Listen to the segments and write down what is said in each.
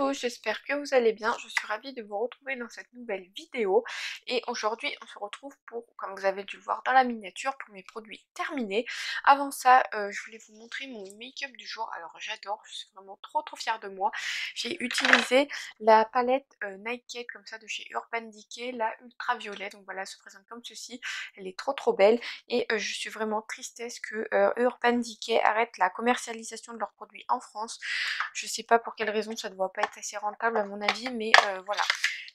Bonjour, j'espère que vous allez bien. Je suis ravie de vous retrouver dans cette nouvelle vidéo. Et aujourd'hui, on se retrouve pour, comme vous avez dû le voir dans la miniature, pour mes produits terminés. Avant ça, je voulais vous montrer mon make-up du jour. Alors j'adore, je suis vraiment trop fière de moi. J'ai utilisé la palette Naked comme ça de chez Urban Decay, la ultraviolet. Donc voilà, elle se présente comme ceci. Elle est trop belle. Et je suis vraiment tristesse que Urban Decay arrête la commercialisation de leurs produits en France. Je sais pas pour quelle raison, ça ne doit pas être assez rentable à mon avis, mais voilà.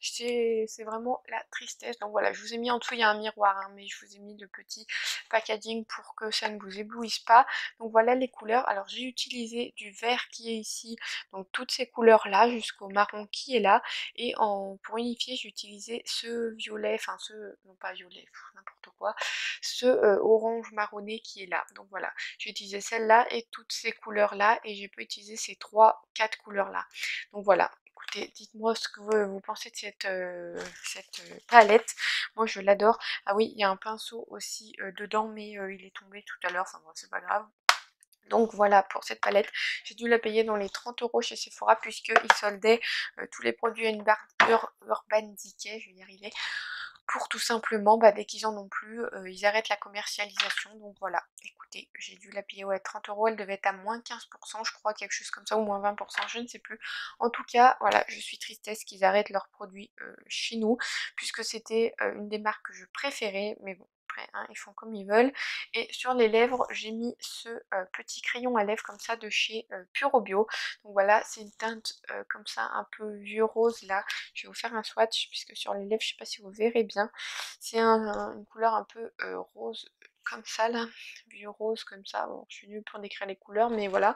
C'est vraiment la tristesse. Donc voilà, je vous ai mis en dessous, il y a un miroir, hein, mais je vous ai mis le petit packaging pour que ça ne vous éblouisse pas. Donc voilà les couleurs. Alors j'ai utilisé du vert qui est ici, donc toutes ces couleurs là, jusqu'au marron qui est là. Et pour unifier, j'ai utilisé ce violet, enfin ce, non pas violet, n'importe quoi, ce orange marronné qui est là. Donc voilà, j'ai utilisé celle-là et toutes ces couleurs-là et j'ai pas utilisé ces 3-4 couleurs-là. Donc voilà, écoutez, dites-moi ce que vous pensez de cette palette. Moi je l'adore. Ah oui, il y a un pinceau aussi dedans, mais il est tombé tout à l'heure, enfin bon, c'est pas grave. Donc voilà pour cette palette, j'ai dû la payer dans les 30 € chez Sephora puisqu'ils soldaient tous les produits Urban Decay, je vais y arriver, pour tout simplement, dès qu'ils en ont plus, ils arrêtent la commercialisation. Donc voilà, écoutez, j'ai dû la payer, ouais, 30 €, elle devait être à moins 15% je crois, quelque chose comme ça, ou moins 20%, je ne sais plus. En tout cas, voilà, je suis tristesse qu'ils arrêtent leurs produits chez nous, puisque c'était une des marques que je préférais, mais bon. Après, hein, ils font comme ils veulent. Et sur les lèvres, j'ai mis ce petit crayon à lèvres comme ça de chez Puro Bio. Donc voilà, c'est une teinte comme ça un peu vieux rose là. Je vais vous faire un swatch puisque sur les lèvres, je sais pas si vous verrez bien. C'est une couleur un peu rose comme ça là, vieux rose comme ça. Bon, je suis nulle pour décrire les couleurs, mais voilà.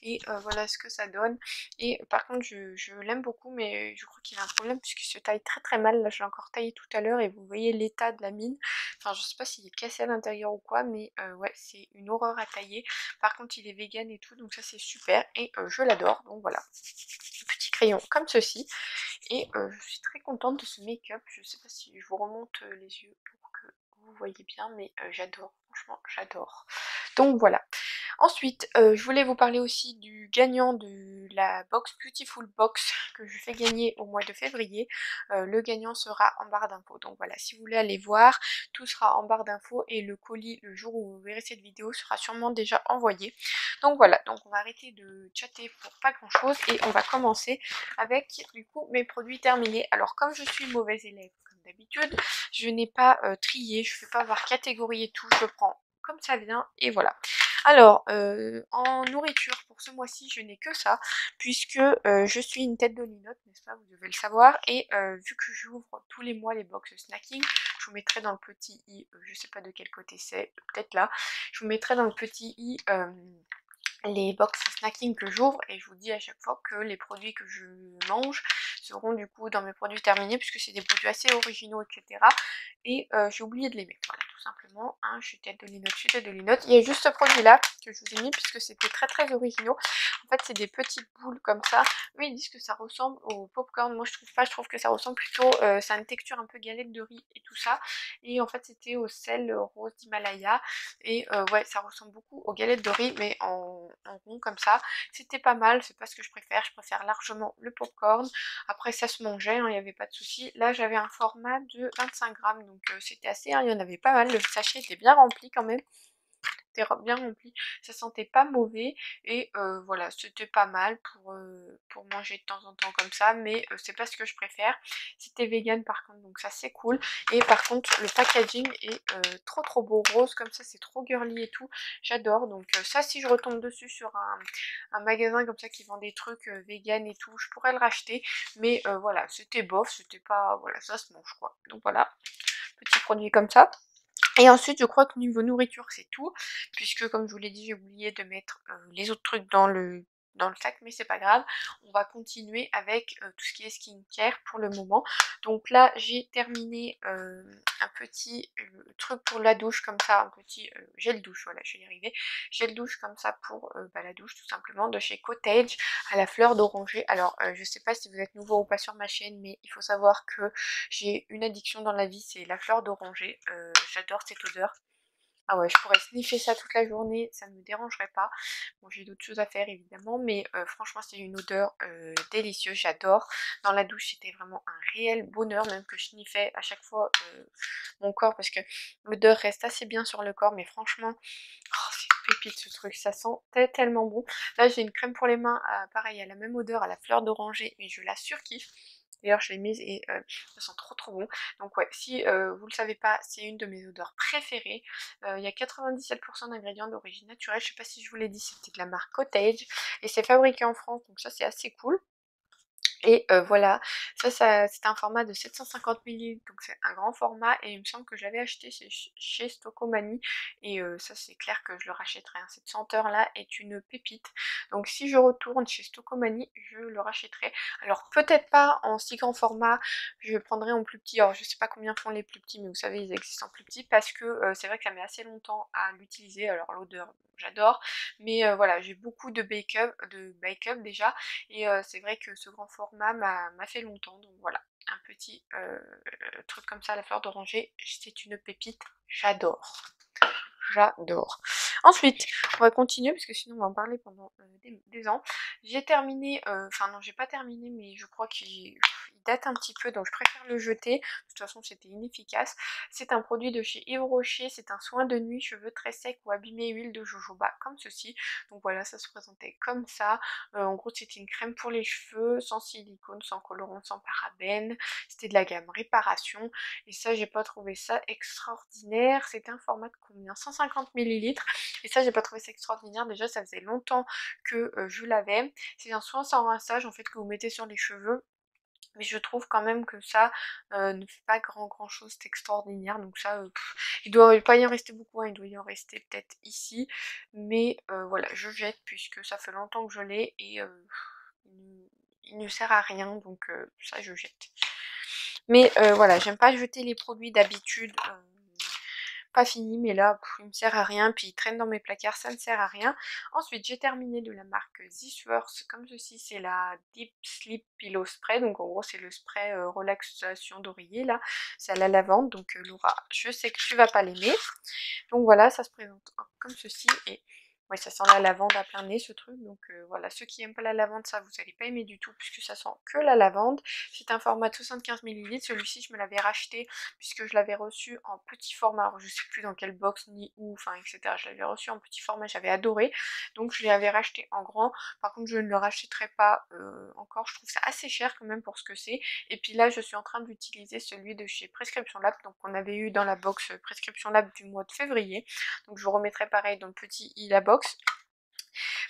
Et voilà ce que ça donne. Et par contre, je l'aime beaucoup, mais je crois qu'il a un problème puisqu'il se taille très mal. Là, je l'ai encore taillé tout à l'heure et vous voyez l'état de la mine. Enfin, je sais pas s'il est cassé à l'intérieur ou quoi, mais ouais, c'est une horreur à tailler. Par contre, il est vegan et tout, donc ça c'est super. Et je l'adore, donc voilà. Petit crayon comme ceci. Et je suis très contente de ce make-up. Je sais pas si je vous remonte les yeux pour que vous voyez bien, mais j'adore. Franchement, j'adore. Donc voilà. Ensuite, je voulais vous parler aussi du gagnant de la box Beautiful Box que je fais gagner au mois de février. Le gagnant sera en barre d'infos. Donc voilà, si vous voulez aller voir, tout sera en barre d'infos et le colis, le jour où vous verrez cette vidéo, sera sûrement déjà envoyé. Donc voilà, donc on va arrêter de chatter pour pas grand chose et on va commencer avec du coup mes produits terminés. Alors comme je suis une mauvaise élève comme d'habitude, je n'ai pas trié, je ne fais pas par catégorie et tout, je prends comme ça vient et voilà. Alors, en nourriture, pour ce mois-ci, je n'ai que ça, puisque je suis une tête de linotte, n'est-ce pas, vous devez le savoir, et vu que j'ouvre tous les mois les box snacking, je vous mettrai dans le petit i, je sais pas de quel côté c'est, peut-être là, je vous mettrai dans le petit i les box snacking que j'ouvre et je vous dis à chaque fois que les produits que je mange seront du coup dans mes produits terminés puisque c'est des produits assez originaux, etc. Et j'ai oublié de les mettre, voilà, tout simplement, hein, je suis tête de linotte, je suis tête de linotte. Il y a juste ce produit là que je vous ai mis puisque c'était très originaux. En fait c'est des petites boules comme ça. Eux ils disent que ça ressemble au popcorn, moi je trouve pas, je trouve que ça ressemble plutôt, ça a une texture un peu galette de riz et tout ça. Et en fait c'était au sel rose d'Himalaya. Et ouais, ça ressemble beaucoup aux galettes de riz, mais en rond comme ça. C'était pas mal, c'est pas ce que je préfère largement le popcorn. Après ça se mangeait, il n'y avait pas de souci. Là j'avais un format de 25 grammes, donc c'était assez, hein, il y en avait pas mal, le sachet était bien rempli quand même. Bien rempli, ça sentait pas mauvais et voilà, c'était pas mal pour manger de temps en temps comme ça, mais c'est pas ce que je préfère. C'était vegan par contre, donc ça c'est cool. Et par contre le packaging est trop beau, rose comme ça, c'est trop girly et tout, j'adore. Donc ça, si je retombe dessus sur un magasin comme ça qui vend des trucs vegan et tout, je pourrais le racheter, mais voilà, c'était bof, c'était pas, voilà, ça se mange quoi. Donc voilà, petit produit comme ça. Et ensuite, je crois que niveau nourriture, c'est tout, puisque comme je vous l'ai dit, j'ai oublié de mettre les autres trucs dans le sac, mais c'est pas grave. On va continuer avec tout ce qui est skincare pour le moment. Donc là, j'ai terminé un petit truc pour la douche, comme ça, un petit gel douche, voilà, je vais y arriver. Gel douche comme ça pour la douche, tout simplement, de chez Cottage, à la fleur d'oranger. Alors, je sais pas si vous êtes nouveau ou pas sur ma chaîne, mais il faut savoir que j'ai une addiction dans la vie, c'est la fleur d'oranger. J'adore cette odeur. Ah ouais, je pourrais sniffer ça toute la journée, ça ne me dérangerait pas. Bon, j'ai d'autres choses à faire évidemment, mais franchement c'est une odeur délicieuse, j'adore. Dans la douche c'était vraiment un réel bonheur, même que je sniffais à chaque fois mon corps, parce que l'odeur reste assez bien sur le corps, mais franchement, oh, c'est une pépite ce truc, ça sent tellement bon. Là j'ai une crème pour les mains, pareil, elle a la même odeur, à la fleur d'oranger, mais je la surkiffe. D'ailleurs je l'ai mise et ça sent trop bon. Donc ouais, si vous le savez pas, c'est une de mes odeurs préférées. Il y a 97% d'ingrédients d'origine naturelle, je sais pas si je vous l'ai dit, c'était de la marque Cottage. Et c'est fabriqué en France, donc ça c'est assez cool. Et voilà, ça c'est un format de 750 ml, donc c'est un grand format, et il me semble que je l'avais acheté chez Stocomanie, et ça c'est clair que je le rachèterai, hein. Cette senteur là est une pépite, donc si je retourne chez Stocomanie, je le rachèterai. Alors peut-être pas en si grand format, je prendrai en plus petit. Alors je sais pas combien font les plus petits, mais vous savez ils existent en plus petit, parce que c'est vrai que ça met assez longtemps à l'utiliser. Alors l'odeur j'adore, mais voilà, j'ai beaucoup de bake-up déjà, et c'est vrai que ce grand format m'a fait longtemps, donc voilà, un petit truc comme ça à la fleur d'oranger, c'est une pépite, j'adore. J'adore. Ensuite, on va continuer parce que sinon on va en parler pendant des ans. J'ai terminé, enfin non j'ai pas terminé, mais je crois qu'il date un petit peu, donc je préfère le jeter. De toute façon c'était inefficace. C'est un produit de chez Yves Rocher, c'est un soin de nuit, cheveux très secs ou abîmés, huile de jojoba, comme ceci. Donc voilà, ça se présentait comme ça. En gros c'était une crème pour les cheveux, sans silicone, sans colorant, sans parabènes. C'était de la gamme réparation. Et ça, j'ai pas trouvé ça extraordinaire. C'était un format de combien, 150 ml. Et ça, j'ai pas trouvé ça extraordinaire. Déjà, ça faisait longtemps que je l'avais. C'est un soin sans rinçage en fait que vous mettez sur les cheveux. Mais je trouve quand même que ça ne fait pas grand chose d'extraordinaire. Donc ça, il doit pas y en rester beaucoup, hein. Il doit y en rester peut-être ici. Mais voilà, je jette puisque ça fait longtemps que je l'ai, et il ne sert à rien. Donc ça, je jette. Mais voilà, j'aime pas jeter les produits d'habitude, pas fini, mais là, il me sert à rien, puis il traîne dans mes placards, ça ne sert à rien. Ensuite, j'ai terminé de la marque This Works, comme ceci, c'est la Deep Sleep Pillow Spray, donc en gros, c'est le spray relaxation d'oreiller, là, c'est à la lavande, donc Laura, je sais que tu vas pas l'aimer. Donc voilà, ça se présente comme ceci, et ouais, ça sent la lavande à plein nez ce truc, donc voilà, ceux qui aiment pas la lavande, ça vous allez pas aimer du tout, puisque ça sent que la lavande. C'est un format de 75 ml, celui-ci je me l'avais racheté, puisque je l'avais reçu en petit format, alors je sais plus dans quelle box, ni où, enfin etc, je l'avais reçu en petit format, j'avais adoré, donc je l'avais racheté en grand. Par contre je ne le rachèterai pas encore, je trouve ça assez cher quand même pour ce que c'est. Et puis là je suis en train d'utiliser celui de chez Prescription Lab, donc on avait eu dans la box Prescription Lab du mois de février, donc je vous remettrai pareil dans le petit i la box.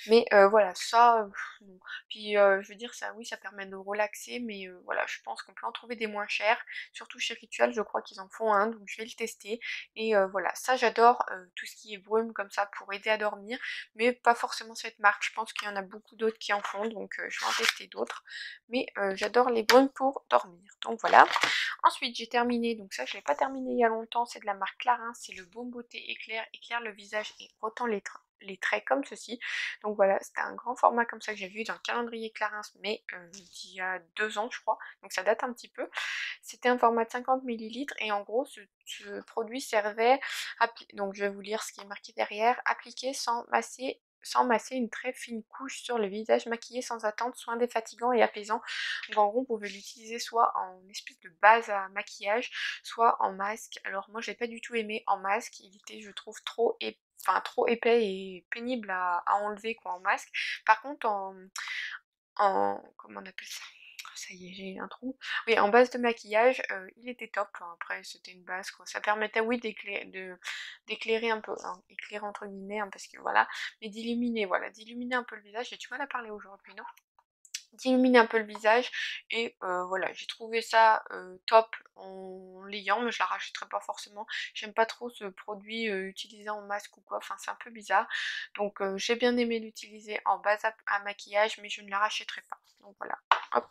Mais voilà, ça, non. Puis je veux dire, ça oui, ça permet de relaxer, mais voilà, je pense qu'on peut en trouver des moins chers, surtout chez Ritual, je crois qu'ils en font un, donc je vais le tester. Et voilà, ça j'adore, tout ce qui est brume comme ça pour aider à dormir, mais pas forcément cette marque, je pense qu'il y en a beaucoup d'autres qui en font, donc je vais en tester d'autres. Mais j'adore les brumes pour dormir, donc voilà. Ensuite j'ai terminé, donc ça je l'ai pas terminé il y a longtemps, c'est de la marque Clarins, c'est le Baume Beauté Éclair, éclaire le visage et retend les traits comme ceci. Donc voilà, c'était un grand format comme ça que j'ai vu dans le calendrier Clarins, mais il y a 2 ans je crois, donc ça date un petit peu. C'était un format de 50 ml, et en gros ce produit servait, donc je vais vous lire ce qui est marqué derrière: appliquer sans masser une très fine couche sur le visage, maquillé sans attendre, soin défatigant et apaisant. Donc en gros, vous pouvez l'utiliser soit en espèce de base à maquillage, soit en masque. Alors moi, j'ai pas du tout aimé en masque, il était, je trouve, trop épais et pénible à enlever quoi en masque. Par contre, comment on appelle ça? Ça y est, j'ai un trou. Oui, en base de maquillage, il était top. Enfin, après, c'était une base, quoi. Ça permettait, oui, d'éclairer un peu, hein, éclairer entre guillemets, hein, parce que voilà, mais d'illuminer, voilà, d'illuminer un peu le visage. J'ai du mal à parler aujourd'hui, non? D'illuminer un peu le visage, et voilà, j'ai trouvé ça top en l'ayant, mais je la rachèterai pas forcément. J'aime pas trop ce produit utilisé en masque ou quoi, enfin c'est un peu bizarre. Donc j'ai bien aimé l'utiliser en base à maquillage, mais je ne la rachèterai pas. Donc voilà, hop.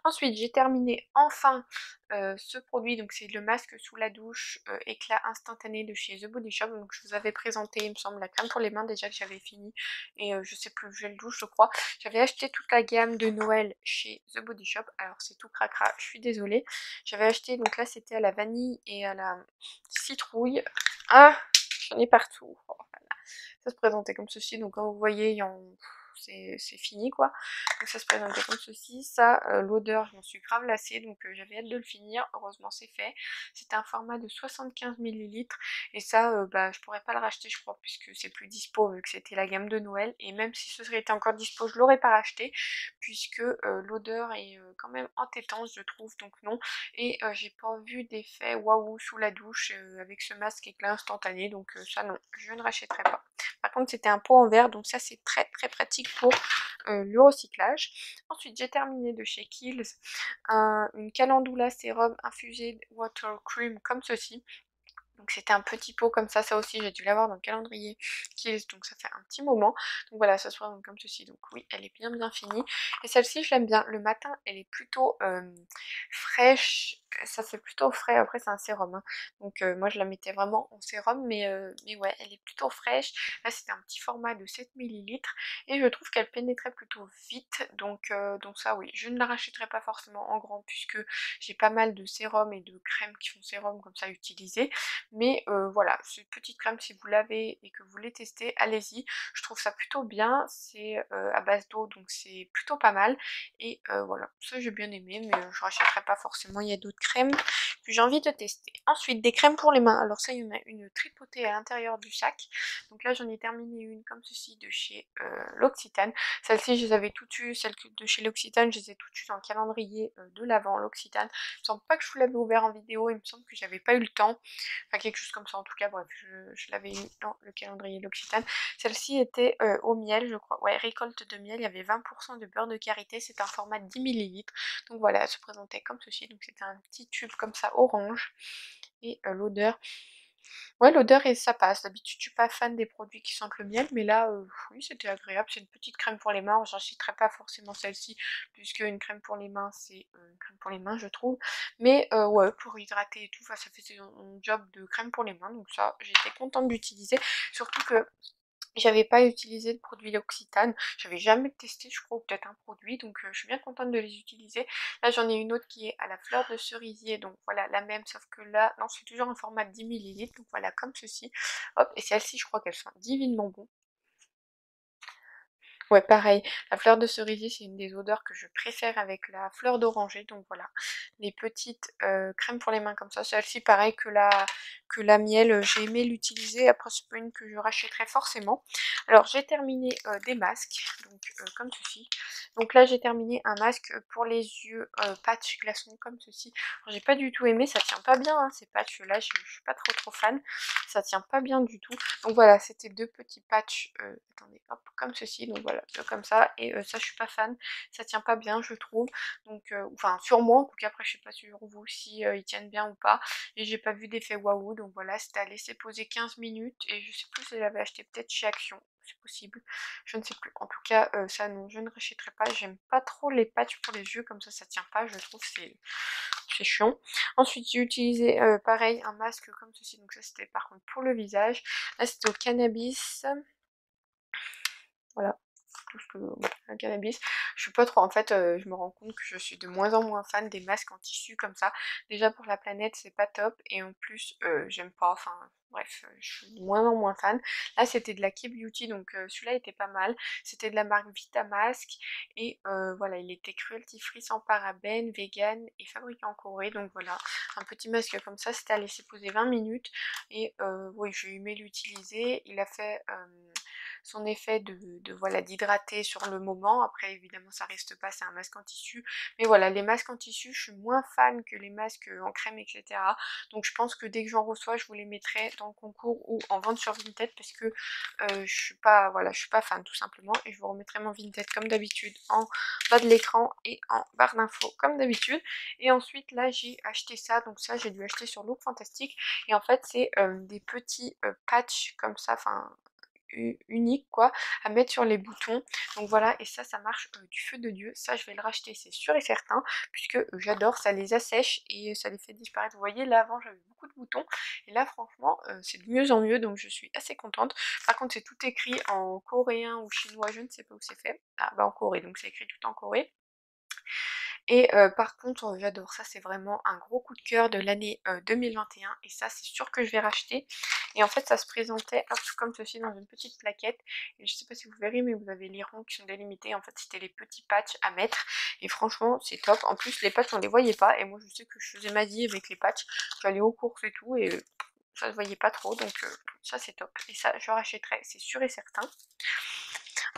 Ensuite, j'ai terminé enfin ce produit, donc c'est le masque sous la douche éclat instantané de chez The Body Shop. Donc je vous avais présenté, il me semble, la crème pour les mains déjà que j'avais fini, et je sais plus, le gel douche je crois. J'avais acheté toute la gamme de Noël chez The Body Shop, alors c'est tout cracra, je suis désolée. J'avais acheté, donc là c'était à la vanille et à la citrouille. Ah, j'en ai partout. Oh, voilà. Ça se présentait comme ceci, donc comme vous voyez, c'est fini quoi. Donc ça se présentait comme ceci. Ça, l'odeur, je m'en suis grave lassée, donc j'avais hâte de le finir. Heureusement c'est fait. C'était un format de 75 millilitres et ça, bah, je pourrais pas le racheter je crois, puisque c'est plus dispo vu que c'était la gamme de Noël. Et même si ce serait été encore dispo, je l'aurais pas racheté, puisque l'odeur est quand même entêtante je trouve, donc non. Et j'ai pas vu d'effet waouh sous la douche avec ce masque éclat instantané, donc ça non, je ne rachèterai pas. Par contre c'était un pot en verre, donc ça c'est très très pratique pour le recyclage. Ensuite j'ai terminé de chez Kiehl's une calendula sérum infusé water cream comme ceci. Donc c'était un petit pot comme ça aussi j'ai dû l'avoir dans le calendrier Kiehl's, donc ça fait un petit moment. Donc voilà, ça se présente comme ceci, donc oui elle est bien bien finie. Et celle-ci je l'aime bien, le matin elle est plutôt fraîche, ça fait plutôt frais, après c'est un sérum hein. Donc moi je la mettais vraiment en sérum, mais ouais elle est plutôt fraîche. Là c'était un petit format de 7 millilitres et je trouve qu'elle pénétrait plutôt vite, donc ça oui, je ne la rachèterai pas forcément en grand puisque j'ai pas mal de sérums et de crèmes qui font sérum comme ça utilisées. Mais voilà, cette petite crème, si vous l'avez et que vous voulez tester, allez-y. Je trouve ça plutôt bien, c'est à base d'eau, donc c'est plutôt pas mal. Et voilà, ça j'ai bien aimé, mais je rachèterai pas forcément, il y a d'autres crèmes que j'ai envie de tester. Ensuite, des crèmes pour les mains. Alors ça, il y en a une tripotée à l'intérieur du sac. Donc là, j'en ai terminé une comme ceci de chez l'Occitane. Celle-ci, je les avais toutes eues, celle de chez l'Occitane, je les ai toutes eues dans le calendrier de l'Avent, l'Occitane. Il me semble pas que je vous l'avais ouvert en vidéo, il me semble que j'avais pas eu le temps. Enfin quelque chose comme ça en tout cas, bref, je l'avais eu dans le calendrier l'Occitane. Celle-ci était au miel je crois, ouais, récolte de miel, il y avait 20% de beurre de karité, c'est un format de 10 millilitres. Donc voilà, elle se présentait comme ceci, donc c'était un petit tube comme ça orange. Et l'odeur, ouais l'odeur et ça passe, d'habitude je suis pas fan des produits qui sentent le miel, mais là oui c'était agréable, c'est une petite crème pour les mains, j'en citerai pas forcément celle-ci, puisque une crème pour les mains c'est une crème pour les mains je trouve, mais ouais pour hydrater et tout, ça fait son job de crème pour les mains, donc ça j'étais contente d'utiliser, surtout que j'avais pas utilisé de produit L'Occitane, j'avais jamais testé je crois, ou peut-être un produit, donc je suis bien contente de les utiliser. Là j'en ai une autre qui est à la fleur de cerisier, donc voilà la même, sauf que là, non c'est toujours un format de 10 millilitres, donc voilà comme ceci. Hop, et celle-ci je crois qu'elles sont divinement bon. Ouais, pareil, la fleur de cerisier, c'est une des odeurs que je préfère avec la fleur d'oranger, donc voilà. Les petites crèmes pour les mains comme ça, celle-ci pareil que la miel, j'ai aimé l'utiliser, après c'est pas une que je rachèterai forcément. Alors j'ai terminé des masques, donc comme ceci. Donc là j'ai terminé un masque pour les yeux patch glaçon comme ceci. J'ai pas du tout aimé, ça tient pas bien hein, ces patchs là, je suis pas trop fan, ça tient pas bien du tout. Donc voilà, c'était deux petits patchs, attendez, hop, comme ceci, donc voilà, comme ça, et ça je suis pas fan, ça tient pas bien je trouve, donc enfin sur moi en tout cas, après je sais pas sur vous si ils tiennent bien ou pas, et j'ai pas vu d'effet waouh, donc voilà, c'était à laisser poser 15 minutes, et je sais plus si je l'avais acheté peut-être chez Action, c'est possible, je ne sais plus, en tout cas ça non, je ne rachèterai pas, j'aime pas trop les patchs pour les yeux, comme ça tient pas, je trouve c'est chiant. Ensuite j'ai utilisé pareil un masque comme ceci, donc ça c'était par contre pour le visage, là c'était au cannabis, voilà, tout ce que un cannabis. Je suis pas trop, en fait je me rends compte que je suis de moins en moins fan des masques en tissu comme ça. Déjà pour la planète c'est pas top, et en plus j'aime pas, enfin bref, je suis de moins en moins fan. Là c'était de la K-Beauty, donc celui-là était pas mal. C'était de la marque Vitamask, et voilà, il était cruelty free, sans parabènes, vegan et fabriqué en Corée, donc voilà, un petit masque comme ça, c'était à laisser poser 20 minutes, et oui j'ai aimé l'utiliser, il a fait son effet voilà, d'hydrater sur le moment. Après évidemment ça reste pas, c'est un masque en tissu, mais voilà, les masques en tissu je suis moins fan que les masques en crème etc. Donc je pense que dès que j'en reçois je vous les mettrai dans le concours ou en vente sur Vinted, parce que je suis pas, voilà, je suis pas fan tout simplement, et je vous remettrai mon Vinted comme d'habitude en bas de l'écran et en barre d'infos comme d'habitude. Et ensuite là j'ai acheté ça, donc ça j'ai dû acheter sur Look Fantastique, et en fait c'est des petits patchs comme ça, enfin unique quoi, à mettre sur les boutons, donc voilà, et ça marche du feu de Dieu, ça je vais le racheter c'est sûr et certain, puisque j'adore, ça les assèche et ça les fait disparaître. Vous voyez là avant j'avais beaucoup de boutons, et là franchement c'est de mieux en mieux, donc je suis assez contente. Par contre c'est tout écrit en coréen ou chinois, je ne sais pas où c'est fait, ah bah en Corée, donc c'est écrit tout en Corée. Et par contre, j'adore ça, c'est vraiment un gros coup de cœur de l'année 2021 et ça c'est sûr que je vais racheter. Et en fait ça se présentait hop, comme ceci dans une petite plaquette et je sais pas si vous verrez mais vous avez les ronds qui sont délimités, en fait c'était les petits patchs à mettre et franchement c'est top. En plus les patchs on les voyait pas et moi je sais que je faisais ma vie avec les patchs, j'allais aux courses et tout et ça se voyait pas trop donc ça c'est top et ça je rachèterai, c'est sûr et certain.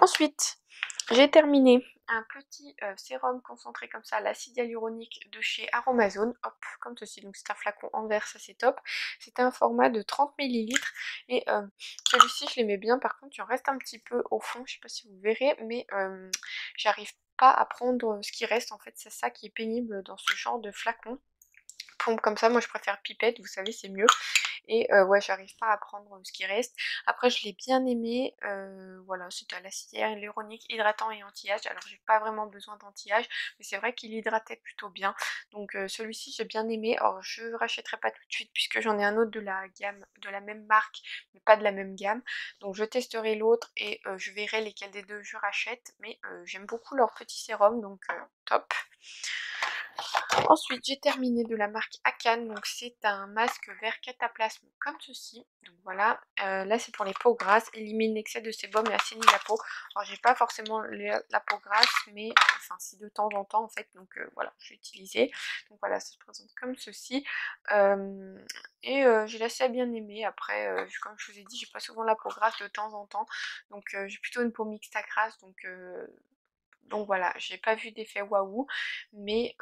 Ensuite, j'ai terminé un petit sérum concentré comme ça à l'acide hyaluronique de chez Aromazone, hop, comme ceci, donc c'est un flacon en verre, ça c'est top. C'était un format de 30 millilitres et celui-ci je l'aimais bien, par contre il en reste un petit peu au fond, je sais pas si vous verrez, mais j'arrive pas à prendre ce qui reste, en fait c'est ça qui est pénible dans ce genre de flacon. Pompe comme ça, moi je préfère pipette, vous savez c'est mieux. Et ouais, j'arrive pas à prendre ce qui reste. Après, je l'ai bien aimé. Voilà, c'était à l'acide hyaluronique, hydratant et anti-âge. Alors, j'ai pas vraiment besoin d'anti-âge, mais c'est vrai qu'il hydratait plutôt bien. Donc, celui-ci, j'ai bien aimé. Or, je rachèterai pas tout de suite puisque j'en ai un autre de la gamme, de la même marque, mais pas de la même gamme. Donc, je testerai l'autre et je verrai lesquels des deux je rachète. Mais j'aime beaucoup leur petit sérum, donc top. Ensuite, j'ai terminé de la marque Akan, donc c'est un masque vert cataplasme comme ceci. Donc voilà, là c'est pour les peaux grasses, élimine l'excès de sébum et assainit la peau. Alors j'ai pas forcément la peau grasse, mais enfin si de temps en temps en fait, donc voilà, je vais utiliser. Donc voilà, ça se présente comme ceci. J'ai assez bien aimé. Après, comme je vous ai dit, j'ai pas souvent la peau grasse de temps en temps, donc j'ai plutôt une peau mixte à grasse, donc voilà, j'ai pas vu d'effet waouh, mais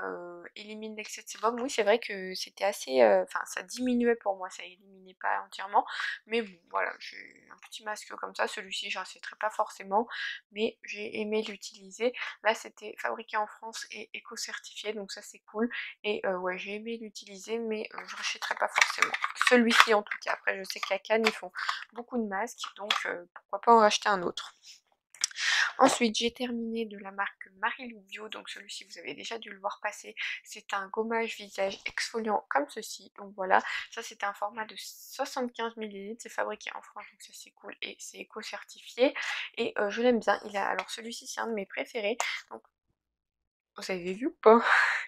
élimine l'excès de sébum, oui c'est vrai que c'était assez, enfin ça diminuait pour moi, ça éliminait pas entièrement, mais bon voilà, j'ai un petit masque comme ça, celui-ci j'en achèterai pas forcément, mais j'ai aimé l'utiliser. Là c'était fabriqué en France et éco-certifié, donc ça c'est cool, et ouais j'ai aimé l'utiliser, mais je rachèterai pas forcément. Celui-ci en tout cas, après je sais qu'à Cannes ils font beaucoup de masques, donc pourquoi pas en racheter un autre. Ensuite, j'ai terminé de la marque Marilou Bio, donc celui-ci vous avez déjà dû le voir passer. C'est un gommage visage exfoliant comme ceci, donc voilà. Ça c'est un format de 75 millilitres, c'est fabriqué en France, donc ça c'est cool et c'est éco-certifié. Et je l'aime bien, alors celui-ci c'est un de mes préférés, donc vous avez vu ou pas?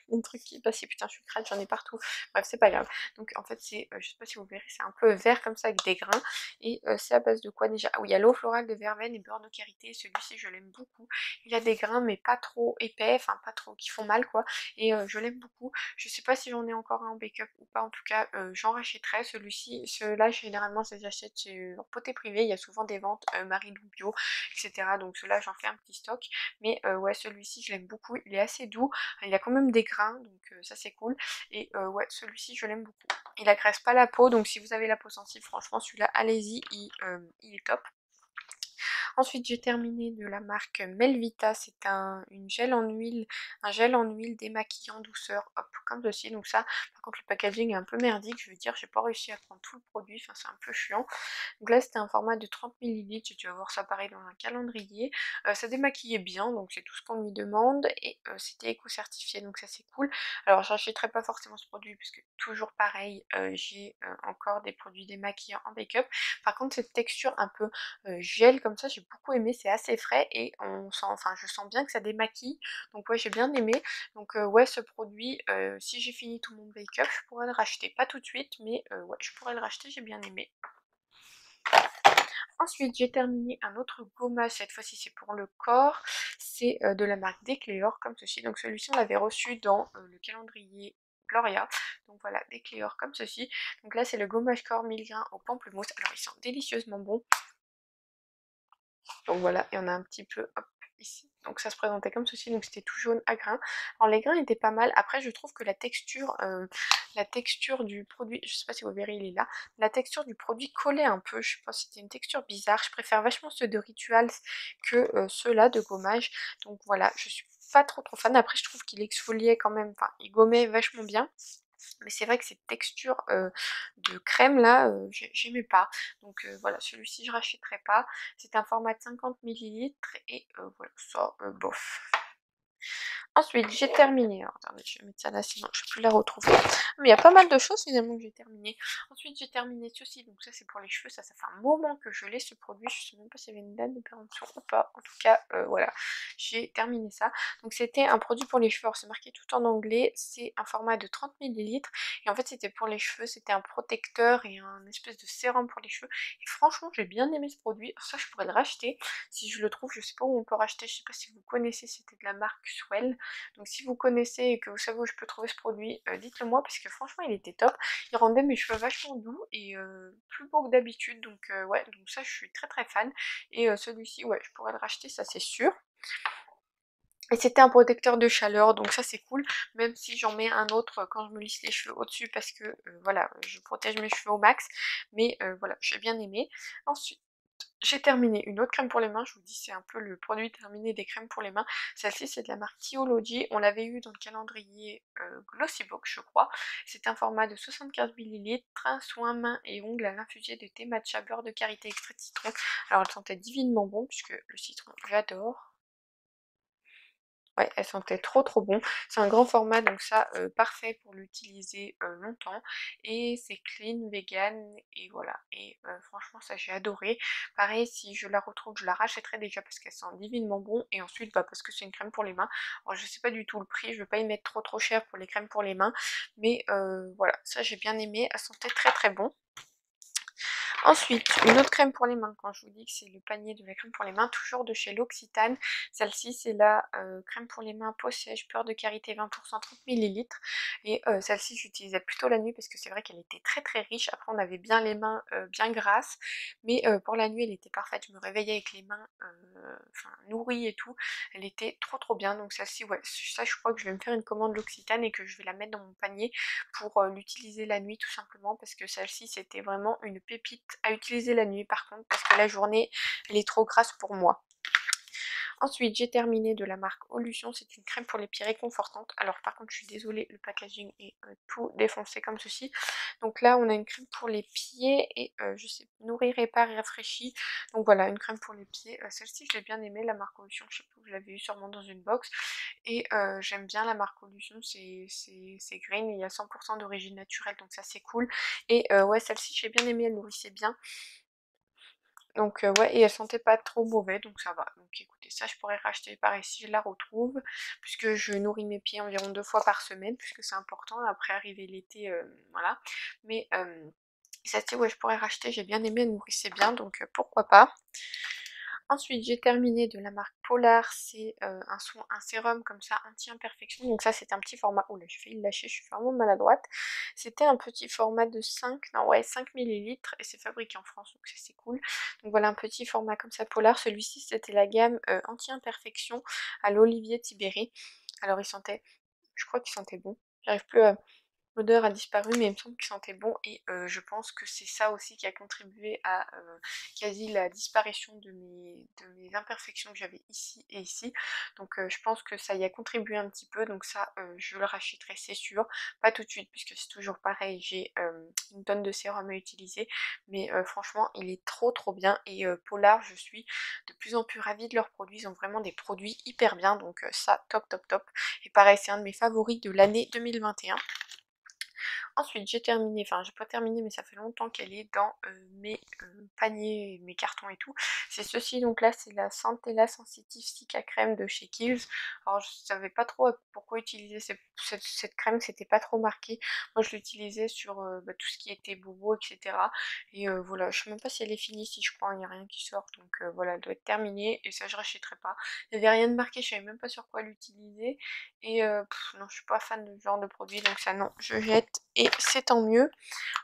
Il y a un truc qui est passé, putain je suis crade, j'en ai partout. Bref, c'est pas grave. Donc en fait c'est, je sais pas si vous verrez, c'est un peu vert comme ça avec des grains. Et c'est à base de quoi déjà? Ah oui, il y a l'eau florale de verveine et beurre de karité. Celui-ci je l'aime beaucoup. Il a des grains mais pas trop épais, enfin pas trop qui font mal quoi. Et je l'aime beaucoup. Je sais pas si j'en ai encore un en backup ou pas. En tout cas, j'en rachèterai. Celui-ci, ceux-là généralement je les achète chez leur poté privé. Il y a souvent des ventes Marilou Bio, etc. Donc ceux-là j'en fais un petit stock. Mais ouais, celui-ci je l'aime beaucoup. Il est assez doux. Il a quand même des grains, donc ça c'est cool. Et ouais, celui-ci je l'aime beaucoup. Il agresse pas la peau, donc si vous avez la peau sensible, franchement celui-là, allez-y, il est top. Ensuite, j'ai terminé de la marque Melvita. C'est un gel en huile démaquillant douceur, hop, comme ceci. Donc ça, par contre, le packaging est un peu merdique, je veux dire, j'ai pas réussi à prendre tout le produit, enfin c'est un peu chiant. Donc là, c'était un format de 30 millilitres, j'ai dû avoir ça pareil dans un calendrier. Ça démaquillait bien, donc c'est tout ce qu'on lui demande, et c'était éco-certifié, donc ça c'est cool. Alors, j'achèterai pas forcément ce produit, puisque toujours pareil, j'ai encore des produits démaquillants en make-up. Par contre, cette texture un peu gel comme ça, j'ai beaucoup aimé, c'est assez frais et je sens bien que ça démaquille, donc ouais j'ai bien aimé. Donc ouais, ce produit, si j'ai fini tout mon make-up, je pourrais le racheter, pas tout de suite, mais ouais je pourrais le racheter, j'ai bien aimé. Ensuite, j'ai terminé un autre gommage, cette fois-ci c'est pour le corps, c'est de la marque Decléor, comme ceci. Donc celui-ci on l'avait reçu dans le calendrier Gloria, donc voilà, Decléor comme ceci. Donc là c'est le gommage corps 1000 grains au pamplemousse, alors ils sont délicieusement bons. Donc voilà, et on a un petit peu, hop, ici. Donc ça se présentait comme ceci, donc c'était tout jaune à grains. Alors les grains étaient pas mal, après je trouve que la texture du produit, je sais pas si vous verrez, il est là, la texture du produit collait un peu, je sais pas, c'était une texture bizarre. Je préfère vachement ceux de Rituals que ceux-là de gommage. Donc voilà, je suis pas trop fan. Après je trouve qu'il exfoliait quand même, enfin il gommait vachement bien. Mais c'est vrai que cette texture de crème là, j'aimais pas. Donc voilà, celui-ci je rachèterai pas. C'est un format de 50 millilitres et voilà, ça, bof. Ensuite, j'ai terminé. Alors, attendez, je vais mettre ça là, sinon je ne vais plus la retrouver. Mais il y a pas mal de choses finalement que j'ai terminé. Ensuite, j'ai terminé ceci. Donc ça, c'est pour les cheveux. Ça fait un moment que je l'ai, ce produit. Je ne sais même pas s'il y avait une date de péremption ou pas. En tout cas, voilà, j'ai terminé ça. Donc c'était un produit pour les cheveux. Alors, c'est marqué tout en anglais. C'est un format de 30 millilitres. Et en fait, c'était pour les cheveux. C'était un protecteur et un espèce de sérum pour les cheveux. Et franchement, j'ai bien aimé ce produit. Alors ça, je pourrais le racheter si je le trouve. Je sais pas où on peut racheter. Je sais pas si vous connaissez. C'était de la marque Swell. Donc si vous connaissez et que vous savez où je peux trouver ce produit, dites-le moi parce que franchement il était top. Il rendait mes cheveux vachement doux et plus beaux que d'habitude. Donc ouais, donc ça je suis très très fan. Et celui-ci, ouais, je pourrais le racheter, ça c'est sûr. Et c'était un protecteur de chaleur, donc ça c'est cool, même si j'en mets un autre quand je me lisse les cheveux au-dessus parce que voilà, je protège mes cheveux au max. Mais voilà, j'ai bien aimé. Ensuite, j'ai terminé une autre crème pour les mains, je vous dis c'est un peu le produit terminé des crèmes pour les mains. Celle-ci c'est de la marque Teology, on l'avait eu dans le calendrier Glossybox je crois. C'est un format de 75 millilitres, soin mains et ongles à l'infusé de thé matcha beurre de karité extrait de citron. Alors elle sentait divinement bon puisque le citron j'adore. Ouais, elle sentait trop trop bon. C'est un grand format, donc ça, parfait pour l'utiliser longtemps. Et c'est clean, vegan, et voilà. Et franchement, ça j'ai adoré. Pareil, si je la retrouve, je la rachèterai déjà parce qu'elle sent divinement bon. Et ensuite, bah, parce que c'est une crème pour les mains. Alors je sais pas du tout le prix, je vais pas y mettre trop trop cher pour les crèmes pour les mains. Mais voilà, ça j'ai bien aimé. Elle sentait très très bon. Ensuite, une autre crème pour les mains, quand je vous dis que c'est le panier de la crème pour les mains, toujours de chez L'Occitane. Celle-ci, c'est la crème pour les mains peau sèche, beurre de karité 20%, 30 millilitres. Et celle-ci, j'utilisais plutôt la nuit parce que c'est vrai qu'elle était très très riche. Après, on avait bien les mains bien grasses, mais pour la nuit, elle était parfaite. Je me réveillais avec les mains enfin, nourries et tout. Elle était trop trop bien. Donc celle-ci, ouais, ça, je crois que je vais me faire une commande L'Occitane et que je vais la mettre dans mon panier pour l'utiliser la nuit tout simplement parce que celle-ci, c'était vraiment une pépite à utiliser la nuit par contre parce que la journée elle est trop grasse pour moi. Ensuite, j'ai terminé de la marque Olution, c'est une crème pour les pieds réconfortante. Alors par contre, je suis désolée, le packaging est tout défoncé comme ceci. Donc là, on a une crème pour les pieds et je sais, nourrir, répare et rafraîchit. Donc voilà, une crème pour les pieds. Celle-ci, je l'ai bien aimée, la marque Olution, je sais pas, vous l'avez eu sûrement dans une box. Et j'aime bien la marque Olution, c'est green, il y a 100% d'origine naturelle, donc ça c'est cool. Et ouais, celle-ci, j'ai bien aimé, elle nourrissait bien. Donc ouais, et elle sentait pas trop mauvais, donc ça va. Donc écoutez, ça je pourrais racheter pareil si je la retrouve, puisque je nourris mes pieds environ 2 fois par semaine, puisque c'est important, après arriver l'été, voilà. Mais celle-ci, ouais, je pourrais racheter, j'ai bien aimé, elle nourrissait bien, donc pourquoi pas. Ensuite, j'ai terminé de la marque Polar, c'est un sérum comme ça anti-imperfection. Donc ça, c'était un petit format. Oh là, je vais le lâcher, je suis vraiment maladroite. C'était un petit format de 5, non ouais, 5 millilitres et c'est fabriqué en France, donc ça c'est cool. Donc voilà, un petit format comme ça Polar. Celui-ci, c'était la gamme anti-imperfection à l'Olivier Tiberi. Alors il sentait, je crois qu'il sentait bon. J'arrive plus à... L'odeur a disparu, mais il me semble qu'il sentait bon et je pense que c'est ça aussi qui a contribué à quasi la disparition de mes imperfections que j'avais ici et ici. Donc je pense que ça y a contribué un petit peu, donc ça je le rachèterai c'est sûr. Pas tout de suite puisque c'est toujours pareil, j'ai une tonne de sérum à utiliser, mais franchement il est trop trop bien et Polar je suis de plus en plus ravie de leurs produits, ils ont vraiment des produits hyper bien, donc ça top top top. Et pareil c'est un de mes favoris de l'année 2021. Ensuite, j'ai terminé, enfin j'ai pas terminé mais ça fait longtemps qu'elle est dans mes paniers, mes cartons et tout. C'est ceci, donc là c'est la Centella Sensitive Cica Crème de chez Kiehl's. Alors je savais pas trop pourquoi utiliser cette crème, c'était pas trop marqué. Moi je l'utilisais sur bah, tout ce qui était bobo, etc. Et voilà, je sais même pas si elle est finie, si je crois, il n'y a rien qui sort. Donc voilà, elle doit être terminée et ça je rachèterai pas. Il n'y avait rien de marqué, je savais même pas sur quoi l'utiliser. Et non, je suis pas fan de ce genre de produit, donc ça non, je jette et c'est tant mieux.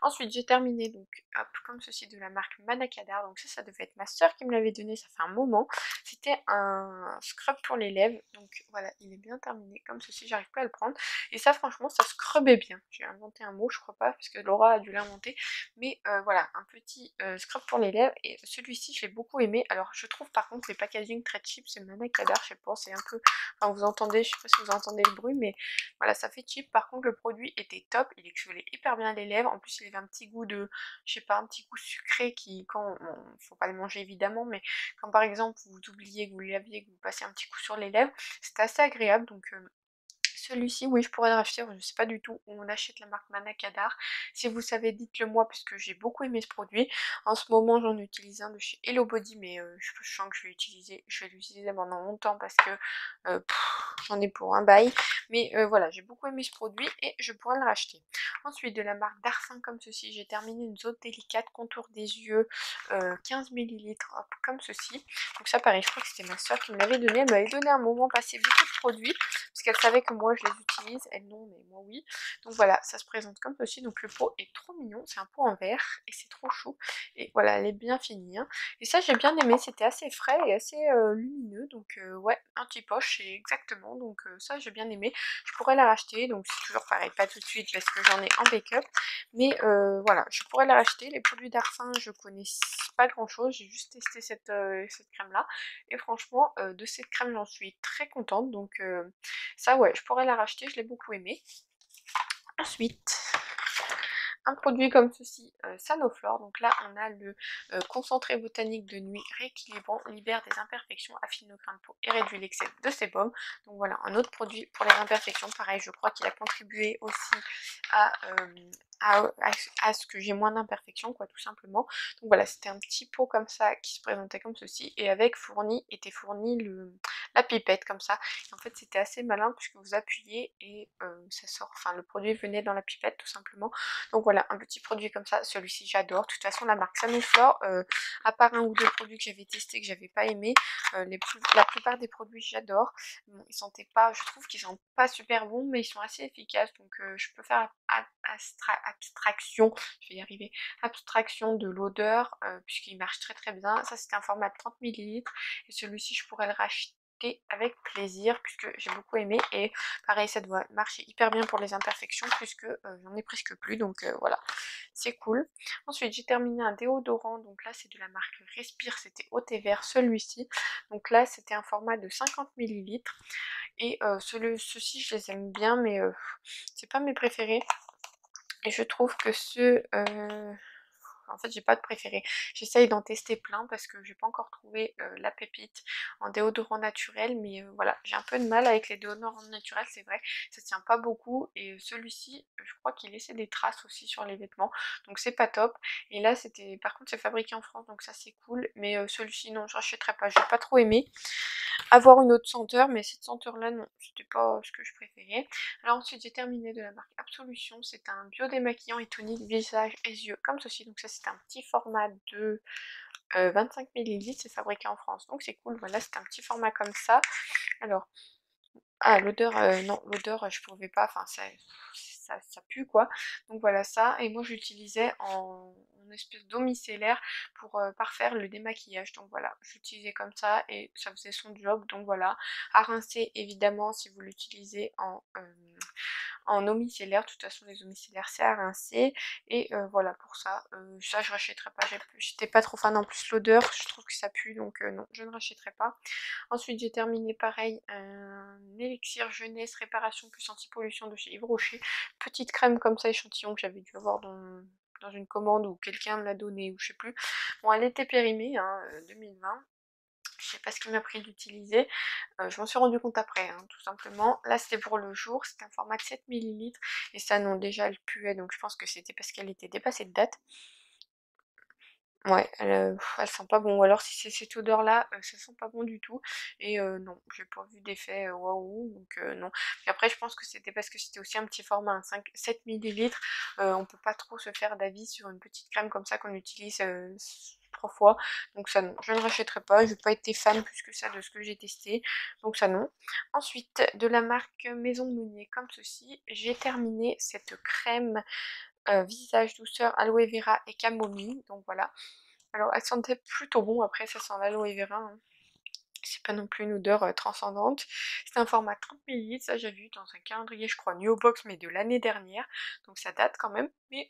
Ensuite, j'ai terminé donc hop, comme ceci de la marque Manakadar. Donc ça devait être ma soeur qui me l'avait donné, ça fait un moment. C'était un scrub pour les lèvres. Donc voilà, il est bien terminé comme ceci, j'arrive pas à le prendre. Et ça franchement, ça scrubait bien. J'ai inventé un mot, je crois pas, parce que Laura a dû l'inventer. Mais voilà, un petit scrub pour les lèvres. Et celui-ci, je l'ai beaucoup aimé. Alors je trouve par contre les packaging très cheap, c'est Manakadar, je sais pas, c'est un peu... Enfin vous entendez, je sais pas si vous entendez le bruit, mais voilà, ça fait cheap. Par contre, le produit était top, il exfoliait hyper bien les lèvres. En plus, il avait un petit goût de, je sais pas, un petit goût sucré qui, quand, bon, faut pas le manger évidemment, mais quand par exemple vous oubliez que vous le laviez, que vous passez un petit coup sur les lèvres, c'était assez agréable. Donc Celui-ci, oui, je pourrais le racheter. Je ne sais pas du tout où on achète la marque Manakadar. Si vous savez, dites-le moi, puisque j'ai beaucoup aimé ce produit. En ce moment, j'en utilise un de chez Hello Body, mais je sens que je vais l'utiliser pendant longtemps parce que j'en ai pour un bail. Mais voilà, j'ai beaucoup aimé ce produit et je pourrais le racheter. Ensuite, de la marque Darphin comme ceci, j'ai terminé une zone délicate, contour des yeux, 15 millilitres, hop, comme ceci. Donc ça, pareil, je crois que c'était ma soeur qui me l'avait donné. Elle m'avait donné à un moment passé beaucoup de produits parce qu'elle savait que moi je les utilise, elle non, mais moi oui. Donc voilà, ça se présente comme ceci. Donc le pot est trop mignon, c'est un pot en verre et c'est trop chou. Et voilà, elle est bien finie, hein. Et ça, j'ai bien aimé, c'était assez frais et assez lumineux. Donc ouais, anti-poche, c'est exactement. Donc ça, j'ai bien aimé. Je pourrais la racheter, donc c'est toujours pareil, pas tout de suite parce que j'en ai en backup. Mais voilà, je pourrais la racheter. Les produits Darphin, je connais pas grand chose, j'ai juste testé cette crème là. Et franchement, de cette crème, j'en suis très contente. Donc ça, ouais, je pourrais la racheter, je l'ai beaucoup aimé. Ensuite, un produit comme ceci, Sanoflore. Donc là, on a le concentré botanique de nuit rééquilibrant, libère des imperfections, affine le grain de peau et réduit l'excès de sébum. Donc voilà, un autre produit pour les imperfections. Pareil, je crois qu'il a contribué aussi à, à ce que j'ai moins d'imperfections, quoi, tout simplement. Donc voilà, c'était un petit pot comme ça qui se présentait comme ceci et avec était fourni la pipette comme ça. Et en fait, c'était assez malin puisque vous appuyez et ça sort, enfin le produit venait dans la pipette tout simplement. Donc voilà, un petit produit comme ça, celui-ci j'adore. De toute façon, la marque Sanoflore, à part un ou deux produits que j'avais testés que j'avais pas aimé, la plupart des produits j'adore. Bon, ils sentaient pas, je trouve qu'ils sont pas super bons, mais ils sont assez efficaces. Donc je peux faire abstraction, je vais y arriver, abstraction de l'odeur, puisqu'il marche très très bien. Ça c'était un format de 30 millilitres et celui-ci je pourrais le racheter avec plaisir puisque j'ai beaucoup aimé et pareil ça doit marcher hyper bien pour les imperfections puisque j'en ai presque plus, donc voilà, c'est cool. Ensuite j'ai terminé un déodorant, donc là c'est de la marque Respire, c'était eau thé vert celui-ci. Donc là c'était un format de 50 millilitres et ceux-ci je les aime bien mais c'est pas mes préférés. Et je trouve que en fait, j'ai pas de préféré. J'essaye d'en tester plein parce que j'ai pas encore trouvé la pépite en déodorant naturel. Mais voilà, j'ai un peu de mal avec les déodorants naturels, c'est vrai. Ça tient pas beaucoup. Et celui-ci, je crois qu'il laissait des traces aussi sur les vêtements. Donc c'est pas top. Et là, par contre, c'est fabriqué en France. Donc ça, c'est cool. Mais celui-ci, non, je rachèterai pas. J'ai pas trop aimé. Avoir une autre senteur, mais cette senteur-là, non, c'était pas ce que je préférais. Alors ensuite, j'ai terminé de la marque Absolution. C'est un biodémaquillant et tonique visage et yeux comme ceci. Donc ça, c'est un petit format de 25 millilitres. C'est fabriqué en France, donc c'est cool. Voilà, c'est un petit format comme ça. Alors, l'odeur, non, l'odeur, je pouvais pas, enfin, ça pue, quoi. Donc voilà ça, et moi j'utilisais en espèce d'eau micellaire pour parfaire le démaquillage. Donc voilà, j'utilisais comme ça et ça faisait son job. Donc voilà, à rincer évidemment si vous l'utilisez en eau micellaire. De toute façon, les eaux micellaires c'est à rincer. Et voilà, pour ça, ça je rachèterai pas. J'étais pas trop fan, en plus l'odeur, je trouve que ça pue, donc non, je ne rachèterai pas. Ensuite, j'ai terminé pareil un élixir jeunesse réparation plus anti-pollution de chez Yves Rocher. Petite crème comme ça, échantillon, que j'avais dû avoir dans une commande ou quelqu'un me l'a donné ou je sais plus. Bon, elle était périmée, hein, 2020. Je sais pas ce qui m'a pris d'utiliser. Je m'en suis rendu compte après, hein, tout simplement. Là, c'était pour le jour. C'était un format de 7 millilitres. Et ça, non, déjà, elle puait. Donc, je pense que c'était parce qu'elle était dépassée de date. Ouais, elle sent pas bon. Ou alors si c'est cette odeur-là, ça sent pas bon du tout. Et non, j'ai pas vu d'effet waouh, donc non. Puis après, je pense que c'était parce que c'était aussi un petit format, un 7 millilitres. On peut pas trop se faire d'avis sur une petite crème comme ça qu'on utilise 3 fois. Donc ça non, je ne rachèterai pas. Je n'ai pas été fan plus que ça de ce que j'ai testé. Donc ça non. Ensuite, de la marque Maison Meunier comme ceci, j'ai terminé cette crème visage douceur aloe vera et camomille. Donc voilà. Alors elle sentait plutôt bon, après ça sent l'aloe vera, hein. C'est pas non plus une odeur transcendante. C'est un format 30 millilitres, ça j'ai vu dans un calendrier, je crois, New Box, mais de l'année dernière. Donc ça date quand même. Mais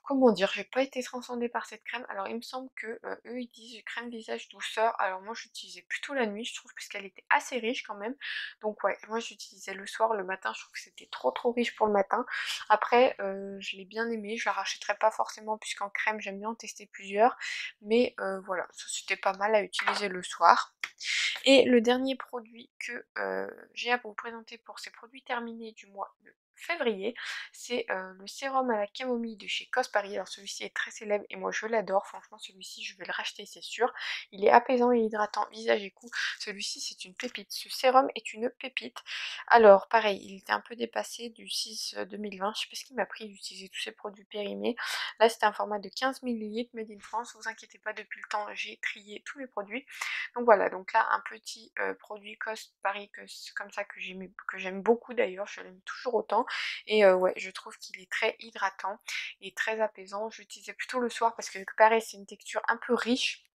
comment dire, j'ai pas été transcendée par cette crème. Alors il me semble que eux ils disent crème visage douceur. Alors moi j'utilisais plutôt la nuit, je trouve, parce qu'elle était assez riche quand même. Donc ouais, moi j'utilisais le soir, le matin, je trouve que c'était trop riche pour le matin. Après je l'ai bien aimé, je la rachèterai pas forcément puisqu'en crème j'aime bien en tester plusieurs. Mais voilà, ça c'était pas mal à utiliser le soir. Et le dernier produit que j'ai à vous présenter pour ces produits terminés du mois de février, c'est le sérum à la camomille de chez Cos Paris. Alors celui-ci est très célèbre et moi je l'adore, franchement celui-ci je vais le racheter c'est sûr. Il est apaisant et hydratant visage et cou, celui-ci c'est une pépite, ce sérum est une pépite. Alors pareil, il était un peu dépassé du 6 2020, je sais pas ce qui m'a pris d'utiliser tous ces produits périmés. Là c'était un format de 15 ml made in France, vous inquiétez pas, depuis le temps j'ai trié tous mes produits. Donc voilà, donc là un petit produit Cos Paris comme ça que j'aime beaucoup d'ailleurs, je l'aime toujours autant. Et ouais, je trouve qu'il est très hydratant et très apaisant. Je l'utilisais plutôt le soir parce que pareil, c'est une texture un peu riche,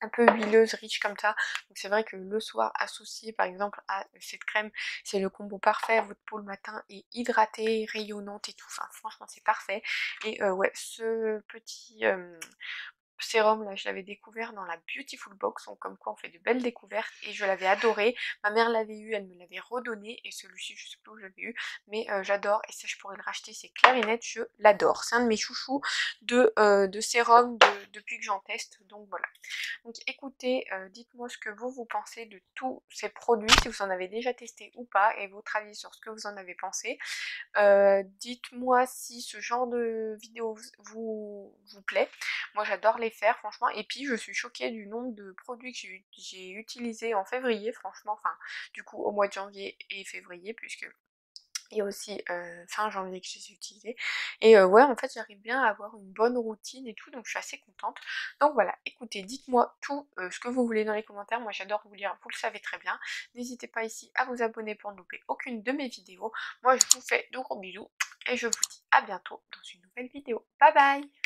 un peu huileuse, riche comme ça. Donc c'est vrai que le soir, associé par exemple à cette crème, c'est le combo parfait. Votre peau le matin est hydratée, rayonnante et tout. Enfin franchement c'est parfait. Et ouais, ce petit sérum là, je l'avais découvert dans la Beautiful Box, donc comme quoi on fait de belles découvertes, et je l'avais adoré. Ma mère l'avait eu, elle me l'avait redonné, et celui-ci je sais plus où je l'avais eu, mais j'adore, et ça je pourrais le racheter, c'est clair et net, je l'adore. C'est un de mes chouchous de sérum depuis que j'en teste, donc voilà. Donc écoutez, dites-moi ce que vous pensez de tous ces produits, si vous en avez déjà testé ou pas, et votre avis sur ce que vous en avez pensé. Dites-moi si ce genre de vidéo vous plaît. Moi j'adore les faire franchement, et puis je suis choquée du nombre de produits que j'ai utilisés en février franchement, enfin du coup au mois de janvier et février, puisque il y a aussi fin janvier que je les ai utilisés. Et ouais, en fait j'arrive bien à avoir une bonne routine et tout, donc je suis assez contente. Donc voilà, écoutez, dites-moi tout ce que vous voulez dans les commentaires, moi j'adore vous lire, vous le savez très bien. N'hésitez pas ici à vous abonner pour ne louper aucune de mes vidéos. Moi je vous fais de gros bisous et je vous dis à bientôt dans une nouvelle vidéo. Bye bye!